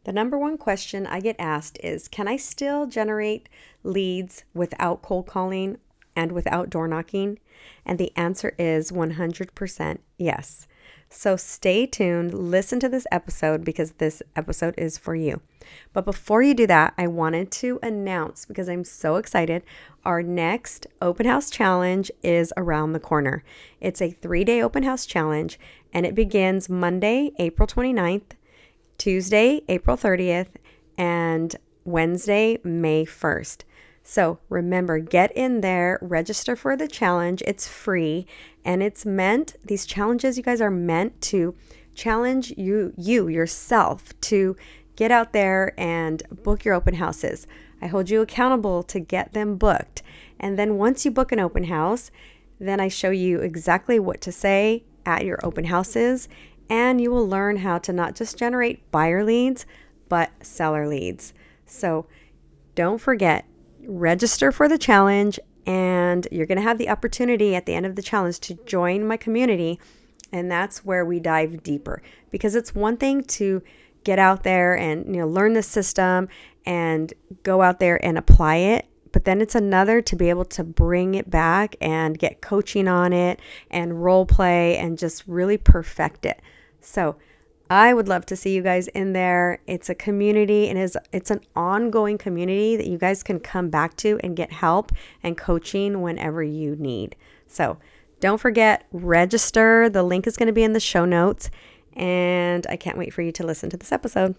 The number one question I get asked is, can I still generate leads without cold calling and without door knocking? And the answer is 100% yes. So stay tuned, listen to this episode because this episode is for you. But before you do that, I wanted to announce, because I'm so excited, our next open house challenge is around the corner. It's a 3-day open house challenge, and it begins Monday, April 29th, Tuesday, April 30th, and Wednesday, May 1st. So remember, get in there, register for the challenge. It's free, and these challenges, you guys, are meant to challenge you yourself to get out there and book your open houses. I hold you accountable to get them booked. And then once you book an open house, then I show you exactly what to say at your open houses, and you will learn how to not just generate buyer leads, but seller leads. So don't forget, register for the challenge, and you're going to have the opportunity at the end of the challenge to join my community. And that's where we dive deeper, because it's one thing to get out there and learn the system and go out there and apply it. But then it's another to be able to bring it back and get coaching on it and role play and just really perfect it. So I would love to see you guys in there. It's a community, and it's an ongoing community that you guys can come back to and get help and coaching whenever you need. So don't forget, register. The link is going to be in the show notes, and I can't wait for you to listen to this episode.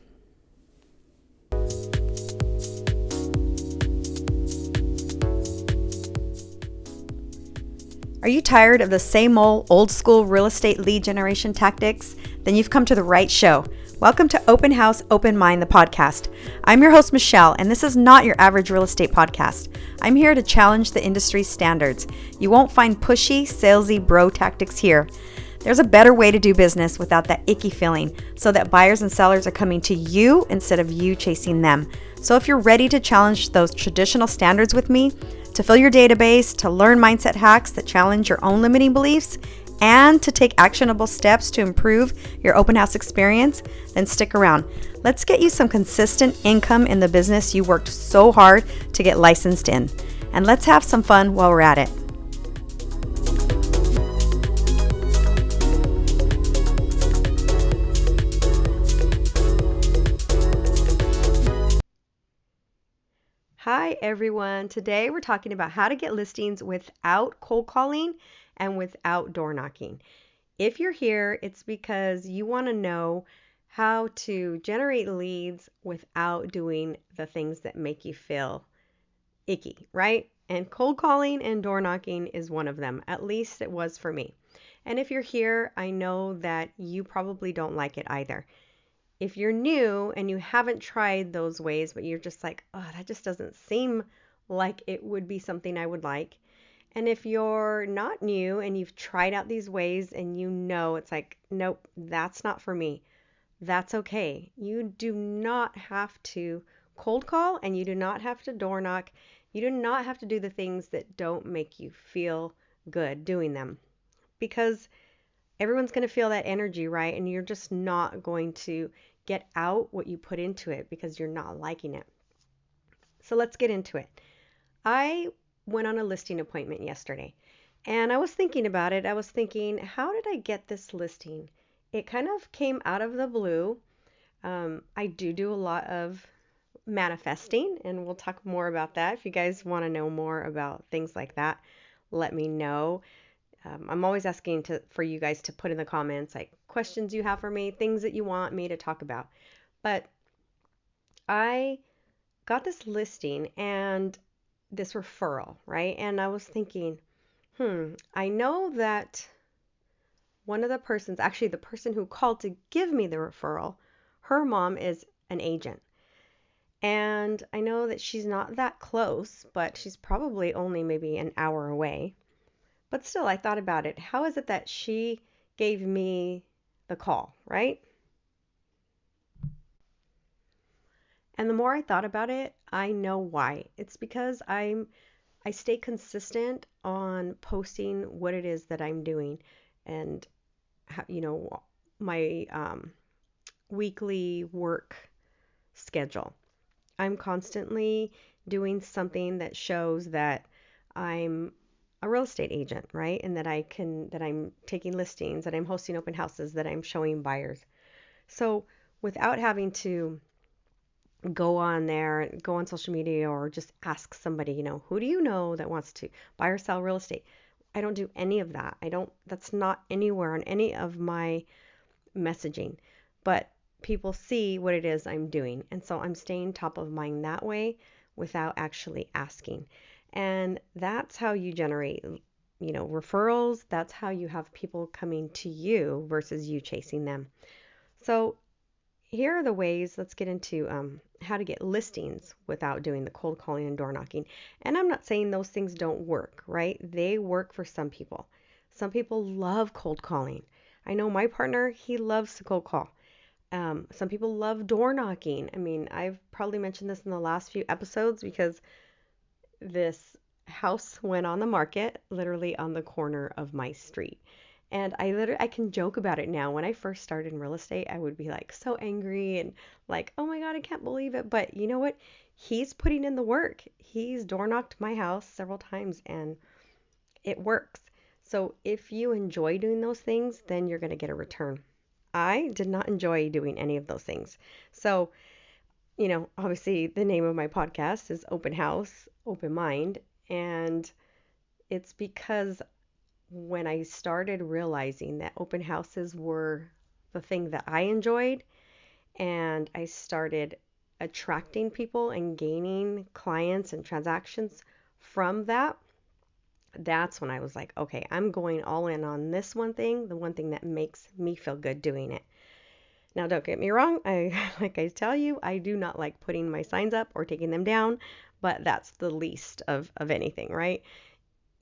Are you tired of the same old school real estate lead generation tactics? Then you've come to the right show. Welcome to Open House, Open Mind, the podcast. I'm your host, Michelle, and this is not your average real estate podcast. I'm here to challenge the industry's standards. You won't find pushy, salesy bro tactics here. There's a better way to do business without that icky feeling, so that buyers and sellers are coming to you instead of you chasing them. So if you're ready to challenge those traditional standards with me, to fill your database, to learn mindset hacks that challenge your own limiting beliefs, and to take actionable steps to improve your open house experience, then stick around. Let's get you some consistent income in the business you worked so hard to get licensed in. And let's have some fun while we're at it. Hi everyone. Today we're talking about how to get listings without cold calling and without door knocking. If you're here, it's because you want to know how to generate leads without doing the things that make you feel icky, right? And cold calling and door knocking is one of them. At least it was for me. And if you're here, I know that you probably don't like it either. If you're new and you haven't tried those ways, but you're just like, oh, that just doesn't seem like it would be something I would like. And if you're not new and you've tried out these ways and it's like, nope, that's not for me, that's okay. You do not have to cold call, and you do not have to door knock. You do not have to do the things that don't make you feel good doing them, because everyone's going to feel that energy, right? And you're just not going to get out what you put into it because you're not liking it. So let's get into it. I went on a listing appointment yesterday, and I was thinking about it. I was thinking, how did I get this listing? It kind of came out of the blue. I do a lot of manifesting, and we'll talk more about that. If you guys want to know more about things like that, let me know. I'm always asking for you guys to put in the comments like questions you have for me, things that you want me to talk about. But I got this listing and this referral, right? And I was thinking, I know that one of the persons, actually the person who called to give me the referral, her mom is an agent. And I know that she's not that close, but she's probably only maybe an hour away. But still, I thought about it. How is it that she gave me the call, right? And the more I thought about it, I know why. It's because I stay consistent on posting what it is that I'm doing, and my weekly work schedule. I'm constantly doing something that shows that I'm a real estate agent, right? And that I'm taking listings, that I'm hosting open houses, that I'm showing buyers. So without having to go on there, go on social media, or just ask somebody, who do you know that wants to buy or sell real estate? I don't do any of that. That's not anywhere on any of my messaging. But people see what it is I'm doing. And so I'm staying top of mind that way without actually asking. And that's how you generate, referrals. That's how you have people coming to you versus you chasing them. So here are the ways. Let's get into how to get listings without doing the cold calling and door knocking. And I'm not saying those things don't work, right? They work for some people. Some people love cold calling. I know my partner, he loves to cold call. Some people love door knocking. I mean, I've probably mentioned this in the last few episodes because this house went on the market literally on the corner of my street. And I can joke about it now. When I first started in real estate, I would be like so angry and like, oh my God, I can't believe it. But you know what? He's putting in the work. He's door knocked my house several times and it works. So if you enjoy doing those things, then you're going to get a return. I did not enjoy doing any of those things. So, obviously the name of my podcast is Open House, Open Mind. And it's because when I started realizing that open houses were the thing that I enjoyed, and I started attracting people and gaining clients and transactions from that, that's when I was like, okay, I'm going all in on this one thing, the one thing that makes me feel good doing it. Now, don't get me wrong. Like I tell you, I do not like putting my signs up or taking them down, but that's the least of anything, right?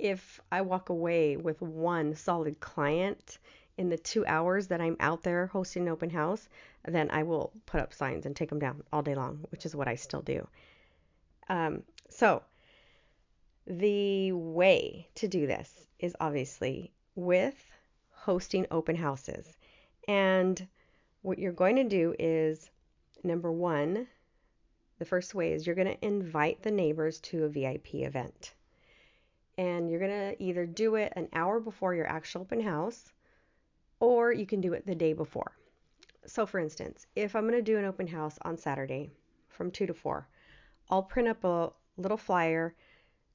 If I walk away with one solid client in the 2 hours that I'm out there hosting an open house, then I will put up signs and take them down all day long, which is what I still do. So the way to do this is obviously with hosting open houses. And what you're going to do is, number one, the first way is you're going to invite the neighbors to a VIP event. And you're going to either do it an hour before your actual open house, or you can do it the day before. So for instance, if I'm going to do an open house on Saturday from 2 to 4, I'll print up a little flyer,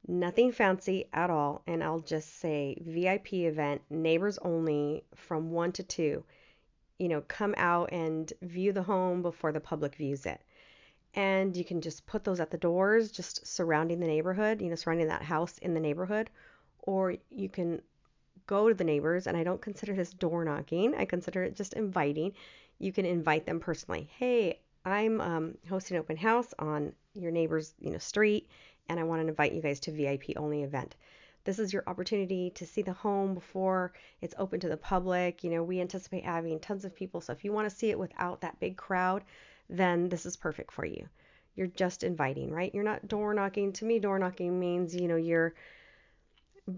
nothing fancy at all, and I'll just say VIP event, neighbors only from 1 to 2. Come out and view the home before the public views it. And you can just put those at the doors, just surrounding the neighborhood, surrounding that house in the neighborhood. Or you can go to the neighbors, and I don't consider this door knocking. I consider it just inviting. You can invite them personally. Hey, I'm hosting an open house on your neighbor's, street, and I want to invite you guys to VIP only event. This is your opportunity to see the home before it's open to the public. We anticipate having tons of people. So if you want to see it without that big crowd, then this is perfect for you. You're just inviting, right? You're not door knocking. To me, door knocking means, you're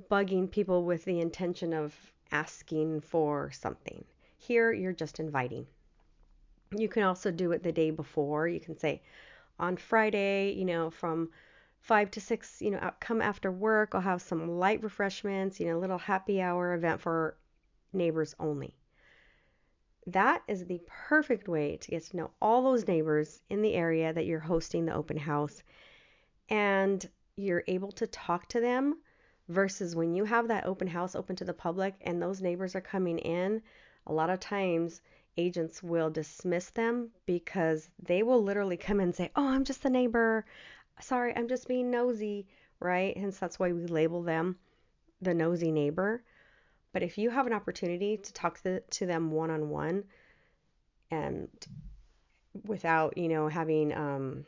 bugging people with the intention of asking for something. Here, you're just inviting. You can also do it the day before. You can say, on Friday, from 5 to 6, come after work. I'll have some light refreshments, a little happy hour event for neighbors only. That is the perfect way to get to know all those neighbors in the area that you're hosting the open house, and you're able to talk to them versus when you have that open house open to the public and those neighbors are coming in. A lot of times agents will dismiss them because they will literally come in and say, oh, I'm just the neighbor. Sorry, I'm just being nosy, right? Hence, that's why we label them the nosy neighbor. But if you have an opportunity to talk to them one-on-one and without, having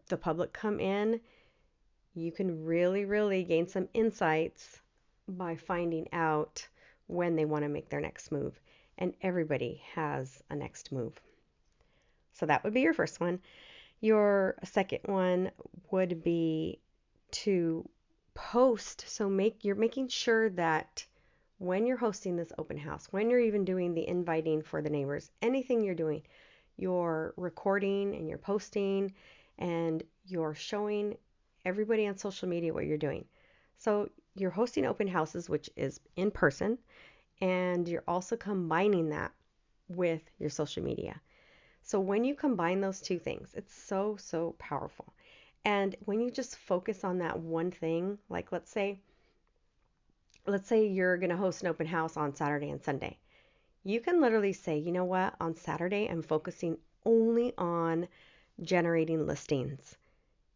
the public come in, you can really, really gain some insights by finding out when they want to make their next move. And everybody has a next move. So that would be your first one. Your second one would be to post. So you're making sure that when you're hosting this open house, when you're even doing the inviting for the neighbors, anything you're doing, you're recording and you're posting and you're showing everybody on social media what you're doing. So you're hosting open houses, which is in person, and you're also combining that with your social media. So when you combine those two things, it's so, so powerful. And when you just focus on that one thing, like let's say you're going to host an open house on Saturday and Sunday. You can literally say, you know what, on Saturday, I'm focusing only on generating listings.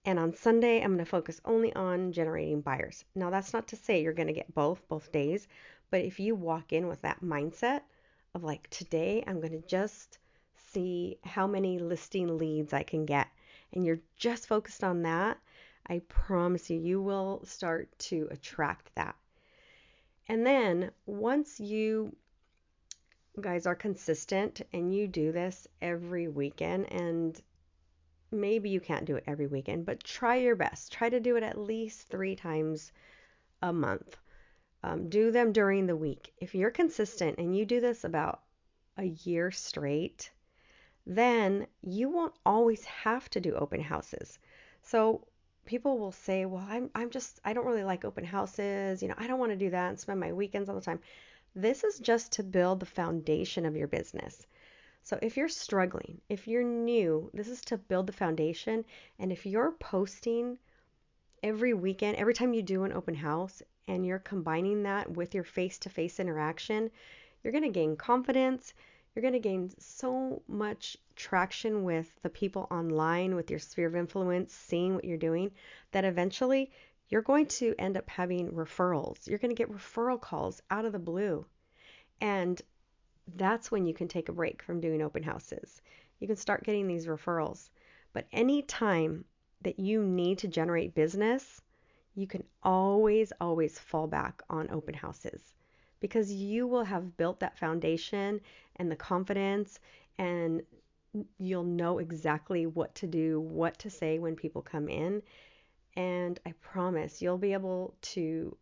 And on Sunday, I'm going to focus only on generating buyers. Now, that's not to say you're going to get both days. But if you walk in with that mindset of like, today, I'm going to just see how many listing leads I can get, and you're just focused on that, I promise you, you will start to attract that. And then once you guys are consistent and you do this every weekend, and maybe you can't do it every weekend, but try your best. Try to do it at least 3 times a month. Do them during the week. If you're consistent and you do this about a year straight, then you won't always have to do open houses. So people will say, well, I don't really like open houses. I don't want to do that and spend my weekends all the time. This is just to build the foundation of your business. So if you're struggling, if you're new, this is to build the foundation. And if you're posting every weekend, every time you do an open house, and you're combining that with your face-to-face interaction, you're going to gain confidence. You're going to gain so much traction with the people online, with your sphere of influence, seeing what you're doing, that eventually you're going to end up having referrals. You're going to get referral calls out of the blue. And that's when you can take a break from doing open houses. You can start getting these referrals. But any time that you need to generate business, you can always fall back on open houses, because you will have built that foundation and the confidence, and you'll know exactly what to do, what to say when people come in. And I promise you'll be able to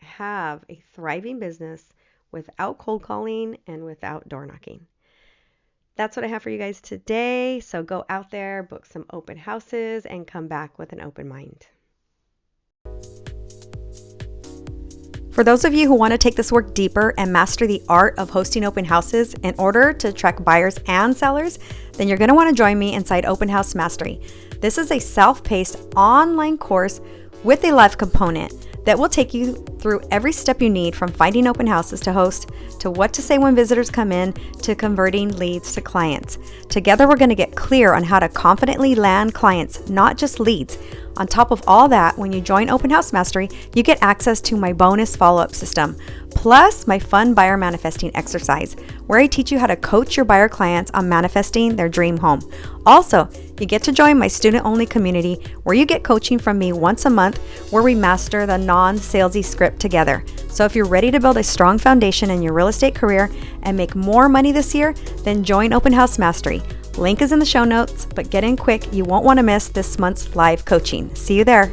have a thriving business without cold calling and without door knocking. That's what I have for you guys today. So go out there, book some open houses, and come back with an open mind. For those of you who want to take this work deeper and master the art of hosting open houses in order to attract buyers and sellers, then you're going to want to join me inside Open House Mastery. This is a self-paced online course with a live component that will take you through every step you need, from finding open houses to host, to what to say when visitors come in, to converting leads to clients. Together, we're going to get clear on how to confidently land clients, not just leads. On top of all that, when you join Open House Mastery, you get access to my bonus follow-up system, plus my fun buyer manifesting exercise, where I teach you how to coach your buyer clients on manifesting their dream home. Also, you get to join my student-only community, where you get coaching from me once a month, where we master the non-salesy script together. So if you're ready to build a strong foundation in your real estate career and make more money this year, then join Open House Mastery. Link is in the show notes, but get in quick. You won't want to miss this month's live coaching. See you there.